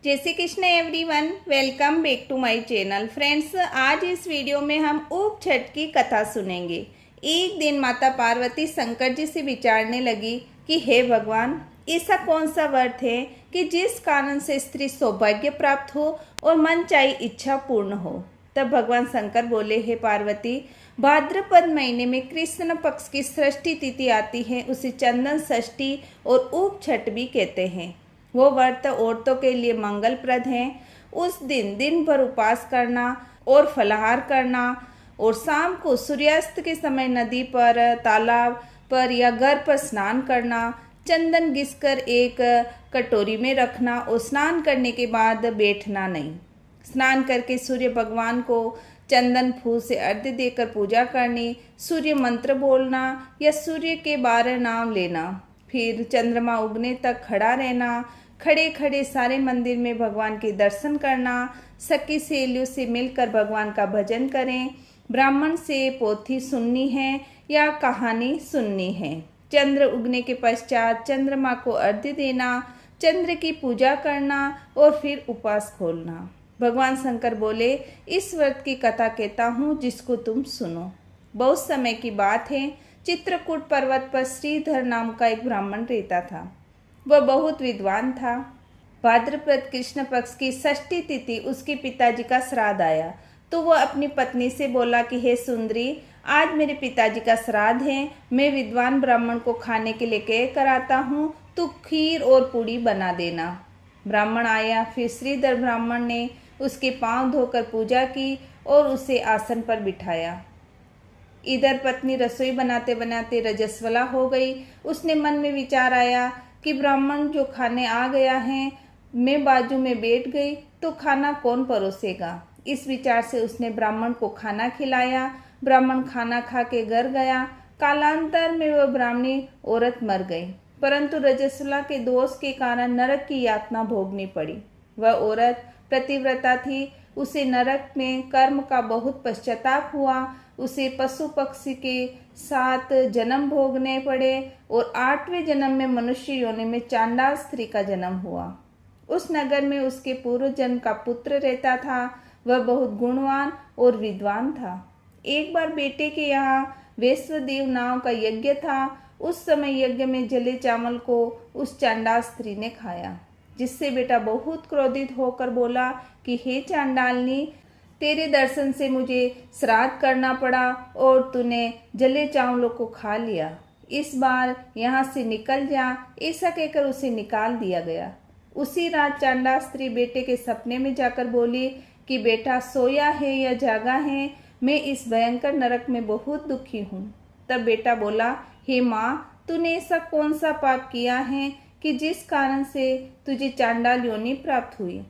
जय Shri Krishna everyone, welcome back to my channel. Friends, आज इस वीडियो में हम ऊप छठ की कथा सुनेंगे। एक दिन माता पार्वती शंकर जी से विचारने लगी कि हे भगवान, ऐसा कौन सा व्रत है कि जिस कारण से स्त्री सौभाग्य प्राप्त हो और मन चाही इच्छा पूर्ण हो। तब भगवान शंकर बोले, हे पार्वती, भाद्रपद महीने में कृष्ण पक्ष की षष्ठी तिथि आती है, उसे चंदन षष्ठी और ऊप छठ भी कहते हैं। वो व्रत औरतों के लिए मंगलप्रद है। उस दिन दिन भर उपवास करना और फलाहार करना और शाम को सूर्यास्त के समय नदी पर, तालाब पर या घर पर स्नान करना, चंदन घिसकर एक कटोरी में रखना और स्नान करने के बाद बैठना नहीं। स्नान करके सूर्य भगवान को चंदन फूल से अर्घ्य देकर पूजा करनी, सूर्य मंत्र बोलना या सूर्य के 12 नाम लेना, फिर चंद्रमा उगने तक खड़ा रहना, खड़े खड़े सारे मंदिर में भगवान के दर्शन करना, सखी सहेलियों से मिलकर भगवान का भजन करें, ब्राह्मण से पोथी सुननी है या कहानी सुननी है, चंद्र उगने के पश्चात चंद्रमा को अर्घ्य देना, चंद्र की पूजा करना और फिर उपवास खोलना। भगवान शंकर बोले, इस व्रत की कथा कहता हूँ जिसको तुम सुनो। बहुत समय की बात है, चित्रकूट पर्वत पर श्रीधर नाम का एक ब्राह्मण रहता था। वह बहुत विद्वान था। भाद्रपद कृष्ण पक्ष की षष्ठी तिथि उसके पिताजी का श्राद्ध आया तो वह अपनी पत्नी से बोला कि हे सुंदरी, आज मेरे पिताजी का श्राद्ध है, मैं विद्वान ब्राह्मण को खाने के लिए कह कर आता हूँ, तू खीर और पूड़ी बना देना। ब्राह्मण आया, फिर श्रीधर ब्राह्मण ने उसके पांव धोकर पूजा की और उसे आसन पर बिठाया। इधर पत्नी रसोई बनाते बनाते रजस्वला हो गई। उसने मन में विचार आया कि ब्राह्मण जो खाने आ गया है, मैं बाजू में बैठ गई तो खाना कौन परोसेगा। इस विचार से उसने ब्राह्मण को खाना खिलाया। ब्राह्मण खाना खा के घर गया। कालांतर में वह ब्राह्मणी औरत मर गई, परंतु रजस्वला के दोष के कारण नरक की यातना भोगनी पड़ी। वह औरत पतिव्रता थी। उसे नरक में कर्म का बहुत पश्चाताप हुआ। उसे पशु पक्षी के साथ जन्म भोगने पड़े और 8वें जन्म में मनुष्य योनि में चांडाल स्त्री का जन्म हुआ। उस नगर में उसके पूर्व जन्म का पुत्र रहता था। वह बहुत गुणवान और विद्वान था। एक बार बेटे के यहाँ वैश्वदेव नाम का यज्ञ था। उस समय यज्ञ में जले चावल को उस चांडाल स्त्री ने खाया, जिससे बेटा बहुत क्रोधित होकर बोला कि हे चांडालनी, तेरे दर्शन से मुझे श्राद्ध करना पड़ा और तूने जले चावलों को खा लिया। इस बार यहाँ से निकल जा। ऐसा कहकर उसे निकाल दिया गया। उसी रात चांडाल स्त्री बेटे के सपने में जाकर बोली कि बेटा सोया है या जागा है, मैं इस भयंकर नरक में बहुत दुखी हूँ। तब बेटा बोला, हे माँ, तूने ऐसा कौन सा पाप किया है कि जिस कारण से तुझे चांडाल योनि प्राप्त हुई।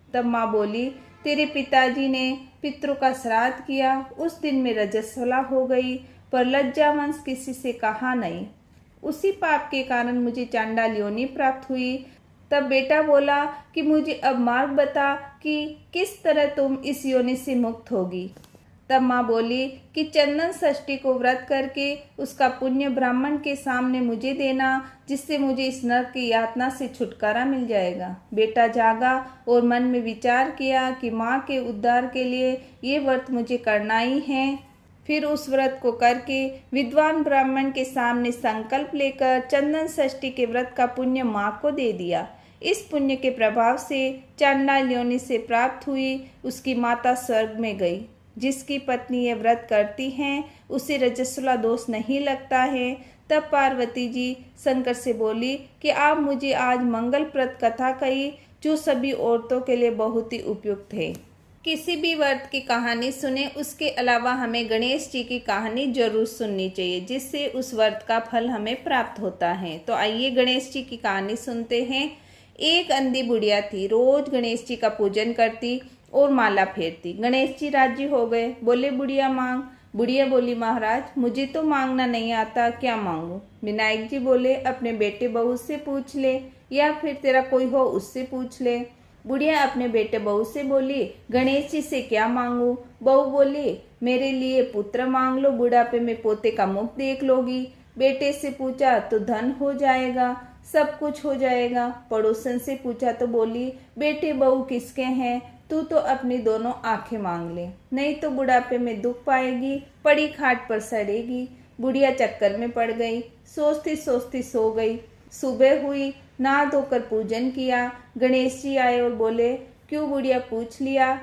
तब माँ बोली, तेरे पिताजी ने पितरों का श्राद्ध किया। उस दिन में रजस्वला हो गई, पर लज्जावंश किसी से कहा नहीं। उसी पाप के कारण मुझे चांडाल योनि प्राप्त हुई। तब बेटा बोला कि मुझे अब मार्ग बता कि किस तरह तुम इस योनि से मुक्त होगी। तब माँ बोली कि चंदन षष्ठी को व्रत करके उसका पुण्य ब्राह्मण के सामने मुझे देना, जिससे मुझे इस नरक की यातना से छुटकारा मिल जाएगा। बेटा जागा और मन में विचार किया कि माँ के उद्धार के लिए ये व्रत मुझे करना ही है। फिर उस व्रत को करके विद्वान ब्राह्मण के सामने संकल्प लेकर चंदन षष्ठी के व्रत का पुण्य माँ को दे दिया। इस पुण्य के प्रभाव से चांडाल योनि से प्राप्त हुई उसकी माता स्वर्ग में गई। जिसकी पत्नी ये व्रत करती हैं उसे रजस्वला दोष नहीं लगता है। तब पार्वती जी शंकर से बोली कि आप मुझे आज मंगलप्रद कथा कही, जो सभी औरतों के लिए बहुत ही उपयुक्त है। किसी भी व्रत की कहानी सुने, उसके अलावा हमें गणेश जी की कहानी जरूर सुननी चाहिए, जिससे उस व्रत का फल हमें प्राप्त होता है। तो आइए गणेश जी की कहानी सुनते हैं। एक अंधी बुढ़िया थी, रोज गणेश जी का पूजन करती और माला फेरती। गणेश जी राजी हो गए, बोले बुढ़िया मांग। बुढ़िया बोली, महाराज मुझे तो मांगना नहीं आता, क्या मांगू। विनायक जी बोले, अपने बेटे बहू से पूछ ले या फिर तेरा कोई हो उससे पूछ ले। बुढ़िया अपने बेटे बहू से बोली, गणेश जी से क्या मांगू। बहू बोली, मेरे लिए पुत्र मांग लो, बुढ़ापे में पोते का मुख देख लोगी। बेटे से पूछा तो धन हो जाएगा। सब कुछ हो जाएगा। पड़ोसन से पूछा तो बोली, बेटे बहू किसके हैं, तू तो अपनी दोनों आंखें मांग ले, नहीं तो बुढ़ापे में दुख पाएगी, पड़ी खाट पर सड़ेगी। बुढ़िया चक्कर में पड़ गई, सोचती सोचती सो गई। सुबह हुई, नहा धोकर पूजन किया। गणेश जी आए और बोले, क्यों बुढ़िया, पूछ लिया?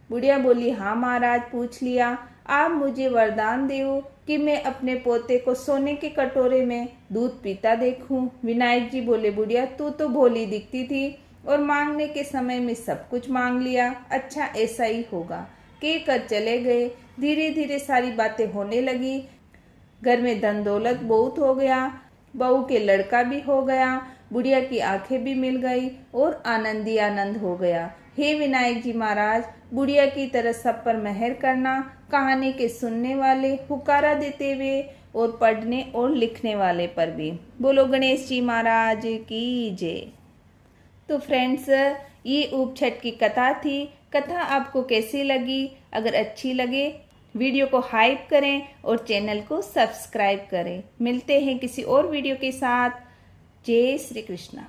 बुढ़िया बोली, हाँ महाराज, पूछ लिया। आप मुझे वरदान दो कि मैं अपने पोते को सोने के कटोरे में दूध पीता देखूं। विनायक जी बोले, बुढ़िया तू तो भोली दिखती थी और मांगने के समय में सब कुछ मांग लिया। अच्छा ऐसा ही होगा। कहकर चले गए। धीरे धीरे सारी बातें होने लगी। घर में धन दौलत बहुत हो गया, बहू के लड़का भी हो गया, बुढ़िया की आंखें भी मिल गई और आनंद ही आनंद हो गया। हे विनायक जी महाराज, बुढ़िया की तरह सब पर मेहर करना, कहानी के सुनने वाले, हुकारा देते हुए और पढ़ने और लिखने वाले पर भी। बोलो गणेश जी महाराज की जय। तो फ्रेंड्स, ये ऊप छठ की कथा थी। कथा आपको कैसी लगी? अगर अच्छी लगे वीडियो को हाइप करें और चैनल को सब्सक्राइब करें। मिलते हैं किसी और वीडियो के साथ। जय श्री कृष्णा।